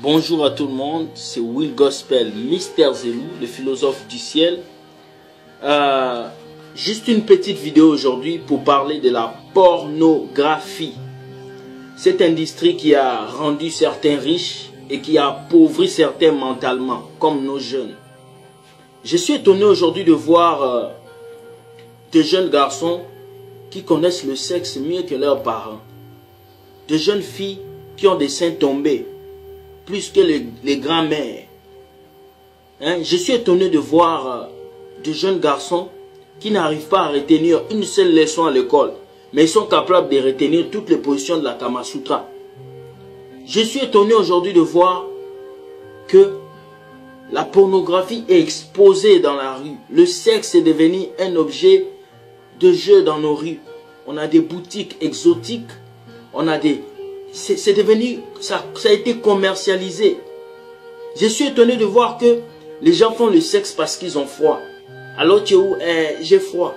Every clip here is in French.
Bonjour à tout le monde, c'est Will Gospel, Mister Zelou, le philosophe du ciel. Juste une petite vidéo aujourd'hui pour parler de la pornographie. Cette industrie qui a rendu certains riches et qui a appauvri certains mentalement, comme nos jeunes. Je suis étonné aujourd'hui de voir de jeunes garçons qui connaissent le sexe mieux que leurs parents. De jeunes filles qui ont des seins tombés plus que les grands-mères. Je suis étonné de voir de jeunes garçons qui n'arrivent pas à retenir une seule leçon à l'école, mais ils sont capables de retenir toutes les positions de la Kama Sutra. Je suis étonné aujourd'hui de voir que la pornographie est exposée dans la rue. Le sexe est devenu un objet de jeu dans nos rues. On a des boutiques exotiques, on a des... C'est devenu, ça a été commercialisé. Je suis étonné de voir que les gens font le sexe parce qu'ils ont froid. Alors tu es où? J'ai froid.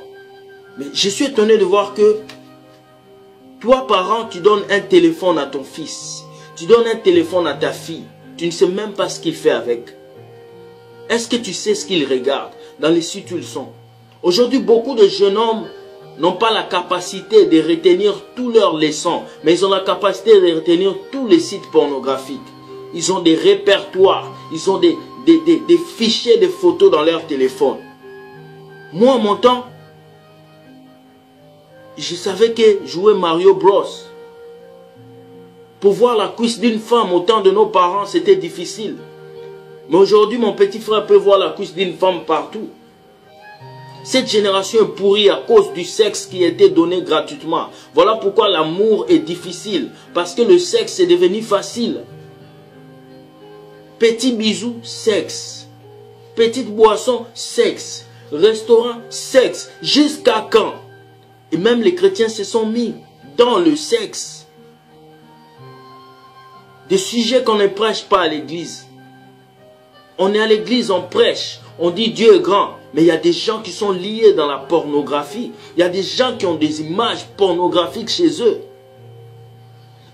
Mais je suis étonné de voir que toi, parent, tu donnes un téléphone à ton fils. Tu donnes un téléphone à ta fille. Tu ne sais même pas ce qu'il fait avec. Est-ce que tu sais ce qu'il regarde dans les sites où ils sont? Aujourd'hui, beaucoup de jeunes hommes n'ont pas la capacité de retenir tous leurs leçons, mais ils ont la capacité de retenir tous les sites pornographiques. Ils ont des répertoires, ils ont des fichiers de photos dans leur téléphone. Moi, en mon temps, je savais que jouer Mario Bros, pour voir la cuisse d'une femme au temps de nos parents, c'était difficile. Mais aujourd'hui, mon petit frère peut voir la cuisse d'une femme partout. Cette génération est pourrie à cause du sexe qui a été donné gratuitement. Voilà pourquoi l'amour est difficile. Parce que le sexe est devenu facile. Petit bisou, sexe. Petite boisson, sexe. Restaurant, sexe. Jusqu'à quand? Et même les chrétiens se sont mis dans le sexe. Des sujets qu'on ne prêche pas à l'église. On est à l'église, on prêche. On dit Dieu est grand. Mais il y a des gens qui sont liés dans la pornographie. Il y a des gens qui ont des images pornographiques chez eux.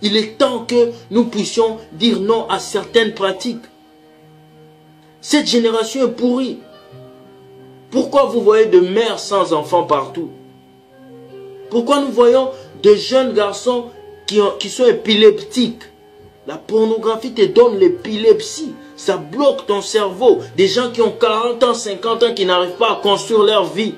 Il est temps que nous puissions dire non à certaines pratiques. Cette génération est pourrie. Pourquoi vous voyez de mères sans enfants partout? Pourquoi nous voyons de jeunes garçons qui sont épileptiques? La pornographie te donne l'épilepsie. Ça bloque ton cerveau. Des gens qui ont 40 ans, 50 ans, qui n'arrivent pas à construire leur vie.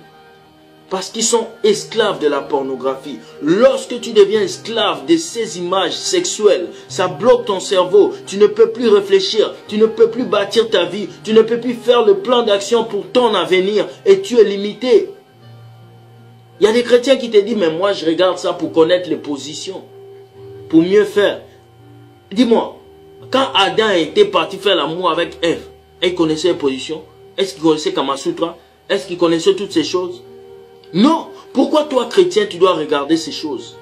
Parce qu'ils sont esclaves de la pornographie. Lorsque tu deviens esclave de ces images sexuelles, ça bloque ton cerveau. Tu ne peux plus réfléchir. Tu ne peux plus bâtir ta vie. Tu ne peux plus faire le plan d'action pour ton avenir. Et tu es limité. Il y a des chrétiens qui te disent, mais moi je regarde ça pour connaître les positions. Pour mieux faire. Dis-moi, quand Adam était parti faire l'amour avec Ève, il connaissait les positions? Est-ce qu'il connaissait Kama Sutra? Est-ce qu'il connaissait toutes ces choses? Non. Pourquoi toi, chrétien, tu dois regarder ces choses?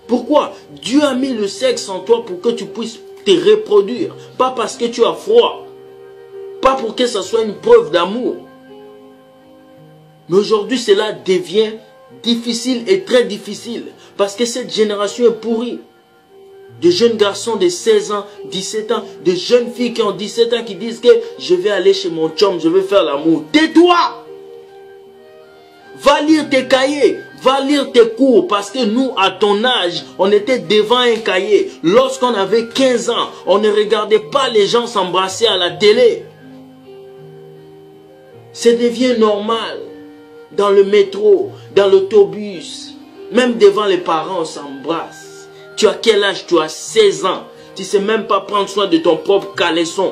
Pourquoi? Dieu a mis le sexe en toi pour que tu puisses te reproduire. Pas parce que tu as froid. Pas pour que ça soit une preuve d'amour. Mais aujourd'hui, cela devient difficile et très difficile. Parce que cette génération est pourrie. De jeunes garçons de 16 ans, 17 ans, de jeunes filles qui ont 17 ans qui disent que je vais aller chez mon chum, je vais faire l'amour. Tais-toi! Va lire tes cahiers, va lire tes cours, parce que nous, à ton âge, on était devant un cahier. Lorsqu'on avait 15 ans, on ne regardait pas les gens s'embrasser à la télé. Ça devient normal. Dans le métro, dans l'autobus, même devant les parents, on s'embrasse. Tu as quel âge? Tu as 16 ans. Tu ne sais même pas prendre soin de ton propre caleçon.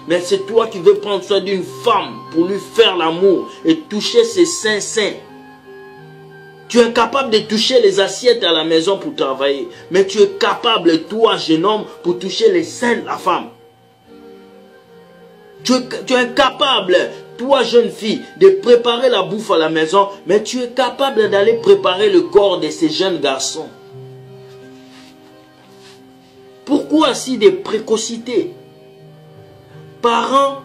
Mais c'est toi qui veux prendre soin d'une femme pour lui faire l'amour et toucher ses seins. Tu es capable de toucher les assiettes à la maison pour travailler. Mais tu es capable, toi, jeune homme, pour toucher les seins de la femme. Tu es incapable, toi, jeune fille, de préparer la bouffe à la maison. Mais tu es capable d'aller préparer le corps de ces jeunes garçons. Pourquoi si des précocités? Parents,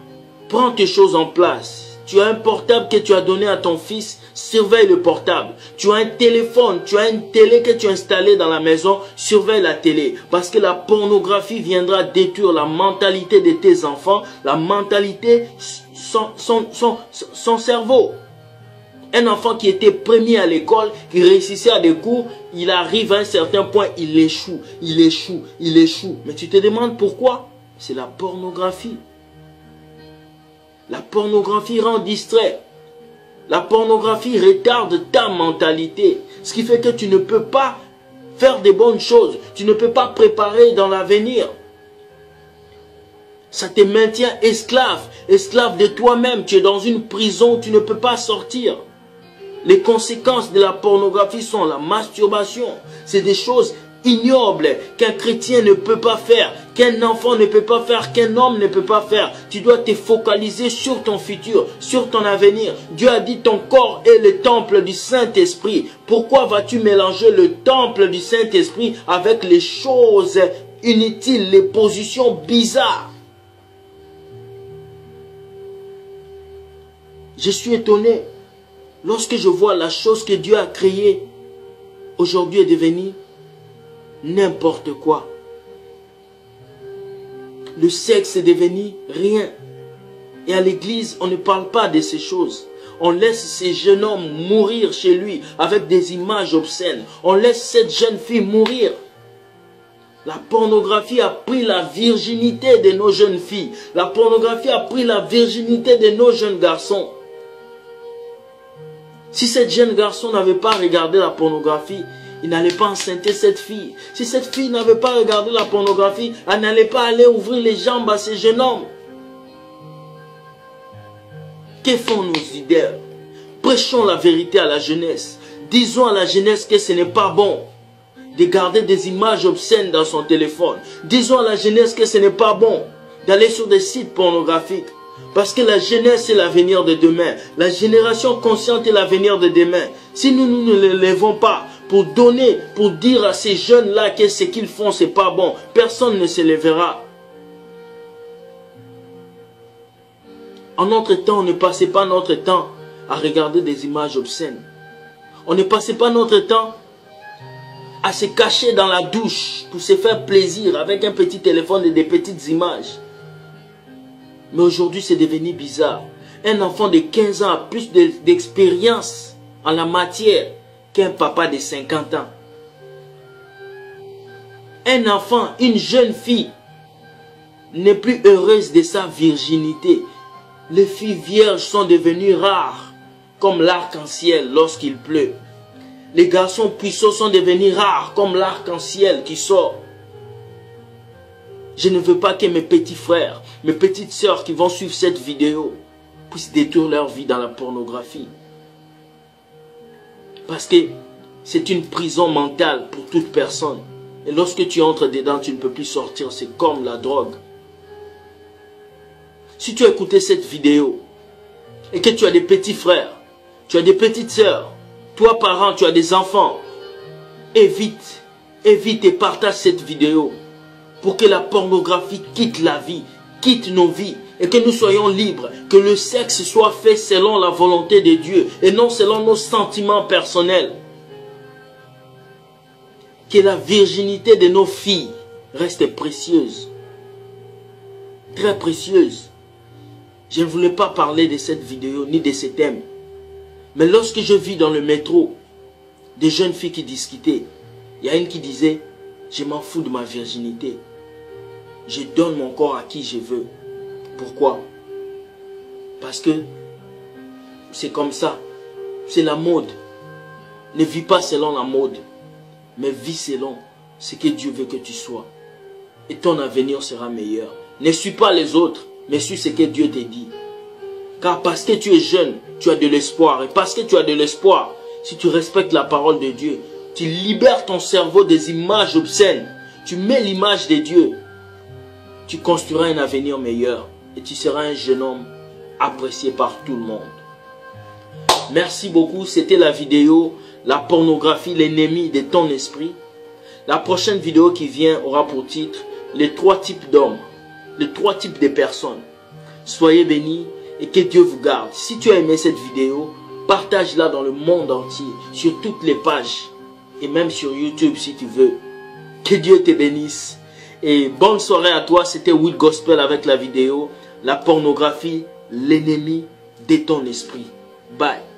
prends tes choses en place. Tu as un portable que tu as donné à ton fils. surveille le portable. Tu as un téléphone, tu as une télé que tu as installée dans la maison, surveille la télé. Parce que la pornographie viendra détruire la mentalité de tes enfants, la mentalité, son cerveau. Un enfant qui était premier à l'école, qui réussissait à des cours, il arrive à un certain point, il échoue, il échoue, il échoue. Mais tu te demandes pourquoi? C'est la pornographie. La pornographie rend distrait. La pornographie retarde ta mentalité. Ce qui fait que tu ne peux pas faire des bonnes choses. Tu ne peux pas préparer dans l'avenir. Ça te maintient esclave. Esclave de toi-même. Tu es dans une prison où tu ne peux pas sortir. Les conséquences de la pornographie sont la masturbation. C'est des choses ignobles qu'un chrétien ne peut pas faire, qu'un enfant ne peut pas faire, qu'un homme ne peut pas faire. Tu dois te focaliser sur ton futur, sur ton avenir. Dieu a dit ton corps est le temple du Saint-Esprit. Pourquoi vas-tu mélanger le temple du Saint-Esprit avec les choses inutiles, les positions bizarres? Je suis étonné lorsque je vois la chose que Dieu a créée aujourd'hui est devenue n'importe quoi. Le sexe est devenu rien. Et à l'église, on ne parle pas de ces choses. On laisse ces jeunes hommes mourir chez lui avec des images obscènes. On laisse cette jeune fille mourir. La pornographie a pris la virginité de nos jeunes filles. La pornographie a pris la virginité de nos jeunes garçons. Si cette jeune garçon n'avait pas regardé la pornographie, il n'allait pas enceinter cette fille. Si cette fille n'avait pas regardé la pornographie, elle n'allait pas aller ouvrir les jambes à ces jeunes hommes. Que font nos leaders? Prêchons la vérité à la jeunesse. Disons à la jeunesse que ce n'est pas bon de garder des images obscènes dans son téléphone. Disons à la jeunesse que ce n'est pas bon d'aller sur des sites pornographiques. Parce que la jeunesse est l'avenir de demain. La génération consciente est l'avenir de demain. Si nous ne les levons pas pour donner, pour dire à ces jeunes-là que ce qu'ils font, c'est pas bon, personne ne se lèvera. En notre temps, on ne passait pas notre temps à regarder des images obscènes. On ne passait pas notre temps à se cacher dans la douche pour se faire plaisir avec un petit téléphone et des petites images. Mais aujourd'hui, c'est devenu bizarre. Un enfant de 15 ans a plus d'expérience en la matière qu'un papa de 50 ans. Un enfant, une jeune fille n'est plus heureuse de sa virginité. Les filles vierges sont devenues rares, comme l'arc-en-ciel lorsqu'il pleut. Les garçons puissants sont devenus rares, comme l'arc-en-ciel qui sort. Je ne veux pas que mes petits frères, mes petites sœurs qui vont suivre cette vidéo puissent détruire leur vie dans la pornographie. Parce que c'est une prison mentale pour toute personne. Et lorsque tu entres dedans, tu ne peux plus sortir. C'est comme la drogue. Si tu as écouté cette vidéo et que tu as des petits frères, tu as des petites sœurs, toi parent, tu as des enfants, évite et partage cette vidéo pour que la pornographie quitte la vie, quitte nos vies et que nous soyons libres, que le sexe soit fait selon la volonté de Dieu et non selon nos sentiments personnels. Que la virginité de nos filles reste précieuse, très précieuse. Je ne voulais pas parler de cette vidéo ni de ce thème. Mais lorsque je vis dans le métro des jeunes filles qui discutaient, il y a une qui disait, je m'en fous de ma virginité. Je donne mon corps à qui je veux. Pourquoi? Parce que c'est comme ça. C'est la mode. Ne vis pas selon la mode, mais vis selon ce que Dieu veut que tu sois. Et ton avenir sera meilleur. Ne suis pas les autres, mais suis ce que Dieu te dit. Car parce que tu es jeune, tu as de l'espoir. Et parce que tu as de l'espoir, si tu respectes la parole de Dieu, tu libères ton cerveau des images obscènes. Tu mets l'image de Dieu. Tu construiras un avenir meilleur. Et tu seras un jeune homme apprécié par tout le monde. Merci beaucoup. C'était la vidéo La pornographie, l'ennemi de ton esprit. La prochaine vidéo qui vient aura pour titre Les 3 types d'hommes. Les 3 types de personnes. Soyez bénis et que Dieu vous garde. Si tu as aimé cette vidéo, partage-la dans le monde entier, sur toutes les pages, et même sur YouTube si tu veux. Que Dieu te bénisse. Et bonne soirée à toi, c'était Will Gospel avec la vidéo, la pornographie, l'ennemi de ton esprit. Bye.